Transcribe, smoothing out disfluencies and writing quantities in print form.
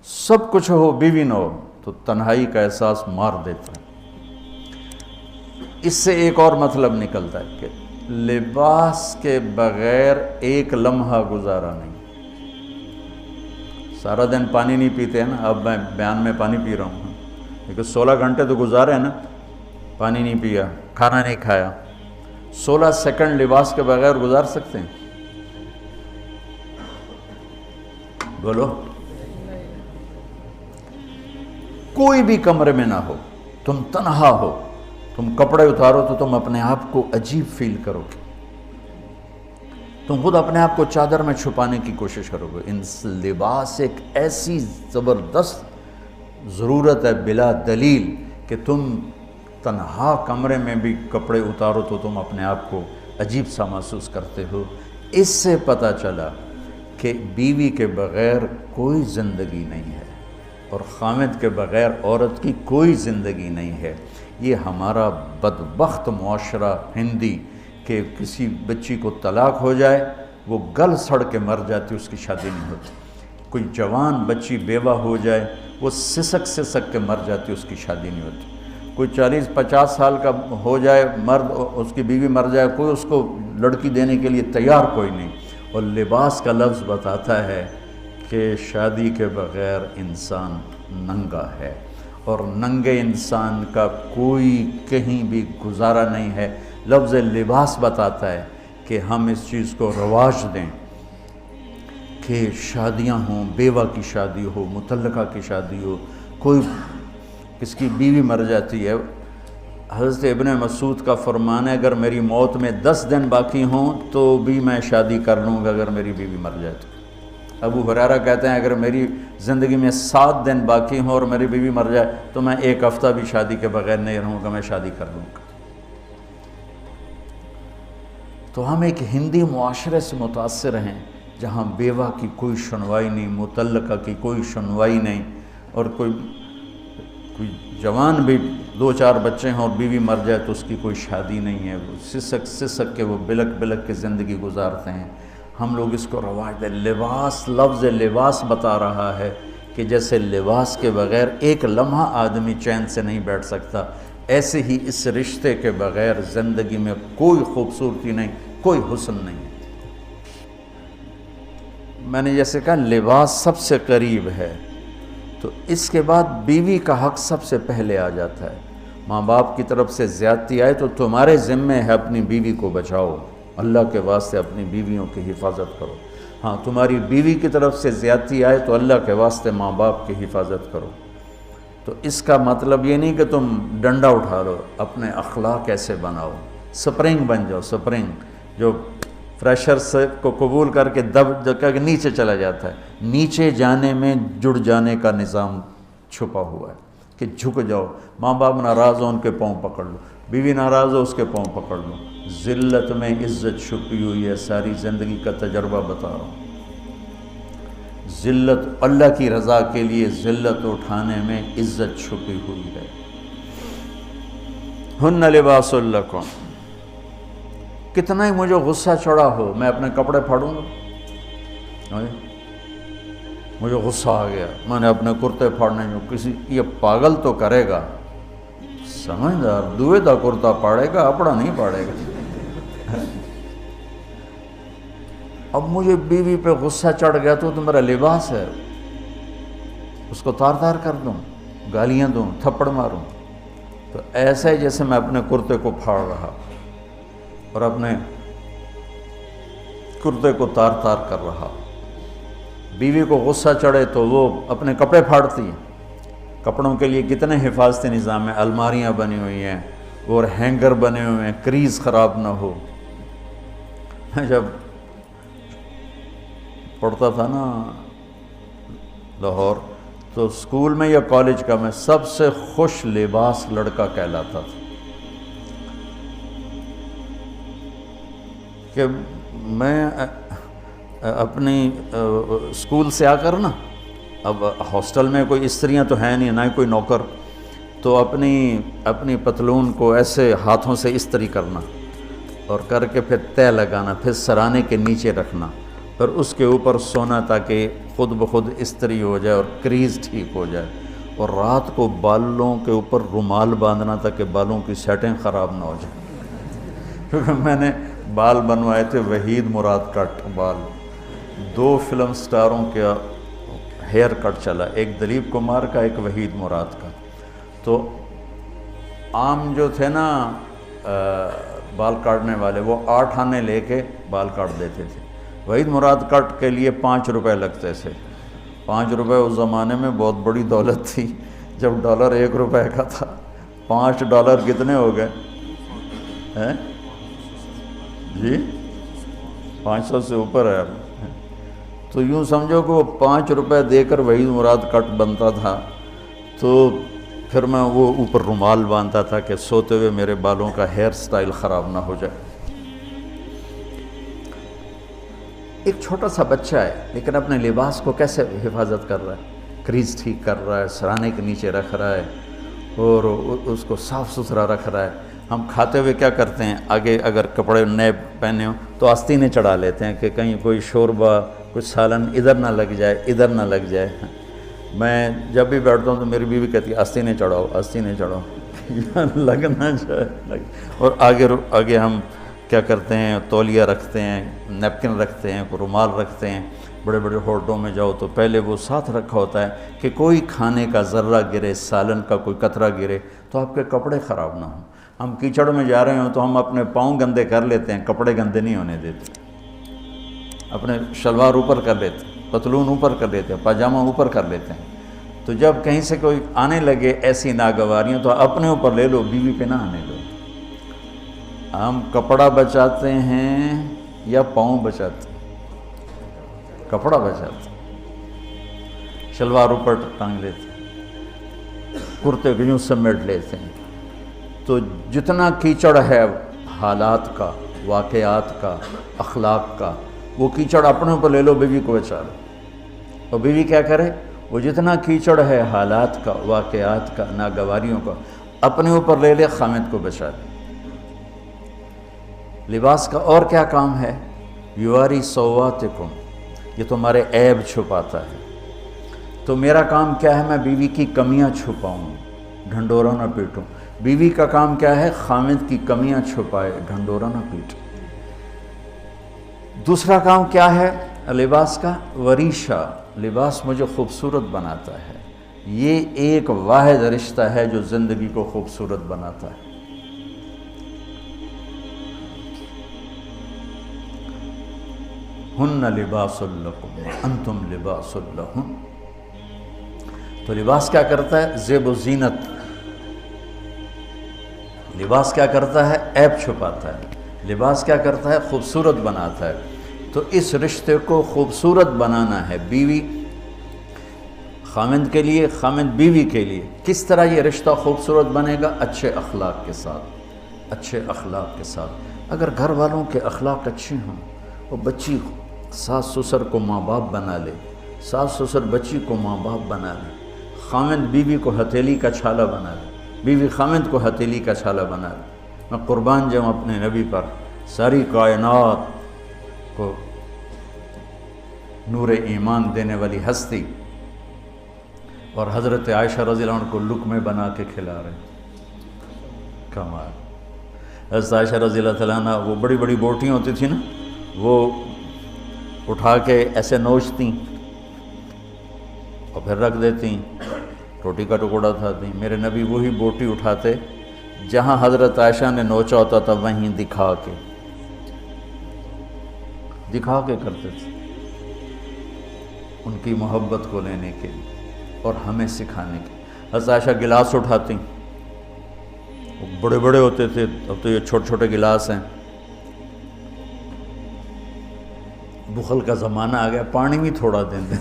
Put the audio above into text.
سب کچھ ہو بیوی نہ ہو تو تنہائی کا احساس مار دیتا ہے۔ اس سے ایک اور مطلب نکلتا ہے کہ لباس کے بغیر ایک لمحہ گزارا نہیں۔ سارا دن پانی نہیں پیتے ہیں نا، اب میں بیان میں پانی پی رہا ہوں، لیکن 16 گھنٹے تو گزارے ہیں نا، پانی نہیں پیا، کھانا نہیں کھایا، 16 سیکنڈ لباس کے بغیر گزار سکتے ہیں؟ بولو۔ کوئی بھی کمرے میں نہ ہو، تم تنہا ہو، تم کپڑے اتارو تو تم اپنے آپ کو عجیب فیل کرو گے، تم خود اپنے آپ کو چادر میں چھپانے کی کوشش کرو گے۔ ان لباس ایک ایسی زبردست ضرورت ہے بلا دلیل کہ تم تنہا کمرے میں بھی کپڑے اتارو تو تم اپنے آپ کو عجیب سا محسوس کرتے ہو۔ اس سے پتہ چلا کہ بیوی کے بغیر کوئی زندگی نہیں ہے اور خامد کے بغیر عورت کی کوئی زندگی نہیں ہے۔ یہ ہمارا بدبخت معاشرہ ہندی کہ کسی بچی کو طلاق ہو جائے وہ گل سڑ کے مر جاتی، اس کی شادی نہیں ہوتی۔ کوئی جوان بچی بیوہ ہو جائے وہ سسک سسک کے مر جاتی، اس کی شادی نہیں ہوتی۔ کوئی 40-50 سال کا ہو جائے مرد، اس کی بیوی مر جائے، کوئی اس کو لڑکی دینے کے لیے تیار کوئی نہیں۔ اور لباس کا لفظ بتاتا ہے کہ شادی کے بغیر انسان ننگا ہے، اور ننگے انسان کا کوئی کہیں بھی گزارا نہیں ہے۔ لفظ لباس بتاتا ہے کہ ہم اس چیز کو رواج دیں کہ شادیاں ہوں، بیوہ کی شادی ہو، مطلقہ کی شادی ہو، کوئی کس کی بیوی مر جاتی ہے۔ حضرت ابن مسعود کا فرمان ہے اگر میری موت میں 10 دن باقی ہوں تو بھی میں شادی کر لوں گا اگر میری بیوی مر جائے تو۔ ابو ہریرہ کہتے ہیں اگر میری زندگی میں 7 دن باقی ہوں اور میری بیوی مر جائے تو میں 1 ہفتہ بھی شادی کے بغیر نہیں رہوں گا، میں شادی کر لوں گا۔ تو ہم ایک ہندی معاشرے سے متاثر ہیں جہاں بیوہ کی کوئی سنوائی نہیں، مطلقہ کی کوئی سنوائی نہیں، اور کوئی جوان بھی 2-4 بچے ہیں اور بیوی مر جائے تو اس کی کوئی شادی نہیں ہے، وہ سسک سسک کے وہ بلک بلک کے زندگی گزارتے ہیں۔ ہم لوگ اس کو رواج دیں۔ لباس، لفظ لباس بتا رہا ہے کہ جیسے لباس کے بغیر ایک لمحہ آدمی چین سے نہیں بیٹھ سکتا، ایسے ہی اس رشتے کے بغیر زندگی میں کوئی خوبصورتی نہیں، کوئی حسن نہیں۔ میں نے جیسے کہا لباس سب سے قریب ہے، تو اس کے بعد بیوی کا حق سب سے پہلے آ جاتا ہے۔ ماں باپ کی طرف سے زیادتی آئے تو تمہارے ذمے ہے اپنی بیوی کو بچاؤ، اللہ کے واسطے اپنی بیویوں کی حفاظت کرو۔ ہاں تمہاری بیوی کی طرف سے زیادتی آئے تو اللہ کے واسطے ماں باپ کی حفاظت کرو۔ تو اس کا مطلب یہ نہیں کہ تم ڈنڈا اٹھا لو، اپنے اخلاق ایسے بناؤ، سپرنگ بن جاؤ، سپرنگ جو فریشر سے کو قبول کر کے دب کے نیچے چلا جاتا ہے۔ نیچے جانے میں جڑ جانے کا نظام چھپا ہوا ہے کہ جھک جاؤ، ماں باپ ناراض ہو ان کے پاؤں پکڑ لو، بیوی ناراض ہو اس کے پاؤں پکڑ لو۔ ذلت میں عزت چھپی ہوئی ہے، ساری زندگی کا تجربہ بتا رہا ہوں۔ ذلت، اللہ کی رضا کے لیے ذلت اٹھانے میں عزت چھپی ہوئی ہے۔ ہن لباس لکم، کتنا ہی مجھے غصہ چڑھا ہو میں اپنے کپڑے پھاڑوں گا؟ مجھے غصہ آ گیا، میں نے اپنے کرتے پھاڑنے جو کسی یہ پاگل تو کرے گا، سمجھدار دوئے دا کرتا پاڑے گا، اپنا نہیں پاڑے گا۔ اب مجھے بیوی پہ غصہ چڑھ گیا تو میرا لباس ہے، اس کو تار تار کر دوں، گالیاں دوں، تھپڑ ماروں؟ تو ایسا ہی جیسے میں اپنے کرتے کو پھاڑ رہا اور اپنے کرتے کو تار تار کر رہا۔ بیوی کو غصہ چڑھے تو وہ اپنے کپڑے پھاڑتی ہیں۔ کپڑوں کے لیے کتنے حفاظتی نظام ہیں، الماریاں بنی ہوئی ہیں اور ہینگر بنے ہوئے ہیں، کریز خراب نہ ہو۔ جب پڑھتا تھا نا لاہور تو اسکول میں یا کالج کا میں سب سے خوش لباس لڑکا کہلاتا تھا کہ میں اپنی اسکول سے آ کر نا، اب ہاسٹل میں کوئی استریاں تو ہیں نہیں، نہ ہی کوئی نوکر، تو اپنی پتلون کو ایسے ہاتھوں سے استری کرنا اور کر کے پھر تہ لگانا، پھر سرانے کے نیچے رکھنا پھر اس کے اوپر سونا تاکہ خود بخود استری ہو جائے اور کریز ٹھیک ہو جائے، اور رات کو بالوں کے اوپر رومال باندھنا تاکہ بالوں کی سیٹیں خراب نہ ہو جائیں۔ کیونکہ میں نے بال بنوائے تھے وحید مراد کٹ بال، 2 فلم سٹاروں کا ہیئر کٹ چلا، ایک دلیپ کمار کا، ایک وحید مراد کا۔ تو عام جو تھے نا بال کاٹنے والے، وہ 8 آنے لے کے بال کاٹ دیتے تھے۔ وحید مراد کٹ کے لیے 5 روپے لگتے تھے۔ 5 روپے اس زمانے میں بہت بڑی دولت تھی، جب ڈالر 1 روپے کا تھا۔ 5 ڈالر کتنے ہو گئے ہیں جی؟ 500 سے اوپر ہے اب۔ تو یوں سمجھو کہ وہ 5 روپے دے کر وحید مراد کٹ بنتا تھا، تو پھر میں وہ اوپر رومال باندھتا تھا کہ سوتے ہوئے میرے بالوں کا ہیئر سٹائل خراب نہ ہو جائے۔ ایک چھوٹا سا بچہ ہے لیکن اپنے لباس کو کیسے حفاظت کر رہا ہے، کریز ٹھیک کر رہا ہے، سرانے کے نیچے رکھ رہا ہے اور اس کو صاف ستھرا رکھ رہا ہے۔ ہم کھاتے ہوئے کیا کرتے ہیں، آگے اگر کپڑے نئے پہنے ہوں تو آستینیں چڑھا لیتے ہیں کہ کہیں کوئی شوربہ کچھ سالن ادھر نہ لگ جائے، ادھر نہ لگ جائے۔ میں جب بھی بیٹھتا ہوں تو میری بیوی کہتی ہے آستینیں چڑھاؤ، آستینیں چڑھاؤ، لگنا چاہے۔ اور آگے ہم کیا کرتے ہیں، تولیہ رکھتے ہیں، نیپکن رکھتے ہیں، رومال رکھتے ہیں۔ بڑے بڑے ہوٹلوں میں جاؤ تو پہلے وہ ساتھ رکھا ہوتا ہے کہ کوئی کھانے کا ذرہ گرے، سالن کا کوئی قطرہ گرے تو آپ کے کپڑے خراب نہ ہوں۔ ہم کیچڑ میں جا رہے ہوں تو ہم اپنے پاؤں گندے کر لیتے ہیں، کپڑے گندے نہیں ہونے دیتے۔ اپنے شلوار اوپر کر لیتے ہیں، پتلون اوپر کر لیتے ہیں، پاجامہ اوپر کر لیتے ہیں۔ تو جب کہیں سے کوئی آنے لگے ایسی ناگواریاں تو اپنے اوپر لے لو، بیوی پہ نہ آنے دو۔ ہم کپڑا بچاتے ہیں یا پاؤں بچاتے ہیں؟ کپڑا بچاتے ہیں، شلوار اوپر ٹانگ لیتے ہیں، کرتے کو یوں سمیٹ لیتے ہیں۔ تو جتنا کیچڑ ہے حالات کا، واقعات کا، اخلاق کا، وہ کیچڑ اپنے اوپر لے لو، بیوی کو بچا لو۔ اور بیوی کیا کرے، وہ جتنا کیچڑ ہے حالات کا، واقعات کا، ناگواریوں کا، اپنے اوپر لے لے، خامد کو بچا لے۔ لباس کا اور کیا کام ہے، یواری سواتکم، یہ تمہارے عیب چھپاتا ہے۔ تو میرا کام کیا ہے، میں بیوی کی کمیاں چھپاؤں، ڈھنڈورا نہ پیٹوں۔ بیوی کا کام کیا ہے، خامد کی کمیاں چھپائے، ڈھنڈورا نہ پیٹے۔ دوسرا کام کیا ہے لباس کا، وریشہ، لباس مجھے خوبصورت بناتا ہے۔ یہ ایک واحد رشتہ ہے جو زندگی کو خوبصورت بناتا ہے۔ ہن لباس لکم انتم لباس لہن۔ تو لباس کیا کرتا ہے، زیب و زینت۔ لباس کیا کرتا ہے، عیب چھپاتا ہے۔ لباس کیا کرتا ہے، خوبصورت بناتا ہے۔ تو اس رشتے کو خوبصورت بنانا ہے، بیوی خامند کے لیے، خامند بیوی کے لیے۔ کس طرح یہ رشتہ خوبصورت بنے گا، اچھے اخلاق کے ساتھ، اچھے اخلاق کے ساتھ۔ اگر گھر والوں کے اخلاق اچھے ہوں، وہ بچی ساس سسر کو ماں باپ بنا لے، ساس سسر بچی کو ماں باپ بنا لے، خامند بیوی کو ہتھیلی کا چھالا بنا لے، بیوی خامند کو ہتھیلی کا چھالا بنا لے۔ میں قربان جاؤں اپنے نبی پر، ساری کائنات کو نور ایمان دینے والی ہستی، اور حضرت عائشہ رضی اللہ عنہ کو لقمے بنا کے کھلا رہے ہیں۔ کمال۔ حضرت عائشہ رضی اللہ تعالیٰ عنہ، وہ بڑی بڑی بوٹیاں ہوتی تھیں نا، وہ اٹھا کے ایسے نوچتیں اور پھر رکھ دیتیں، روٹی کا ٹکڑا اٹھاتی۔ میرے نبی وہی بوٹی اٹھاتے جہاں حضرت عائشہ نے نوچا ہوتا تھا، وہیں دکھا کے کرتے تھے، ان کی محبت کو لینے کے لیے اور ہمیں سکھانے کے۔ حضرت عائشہ گلاس اٹھاتی، وہ بڑے بڑے ہوتے تھے، اب تو یہ چھوٹے چھوٹے گلاس ہیں۔ بخل کا زمانہ آ گیا، پانی بھی تھوڑا دیں دیں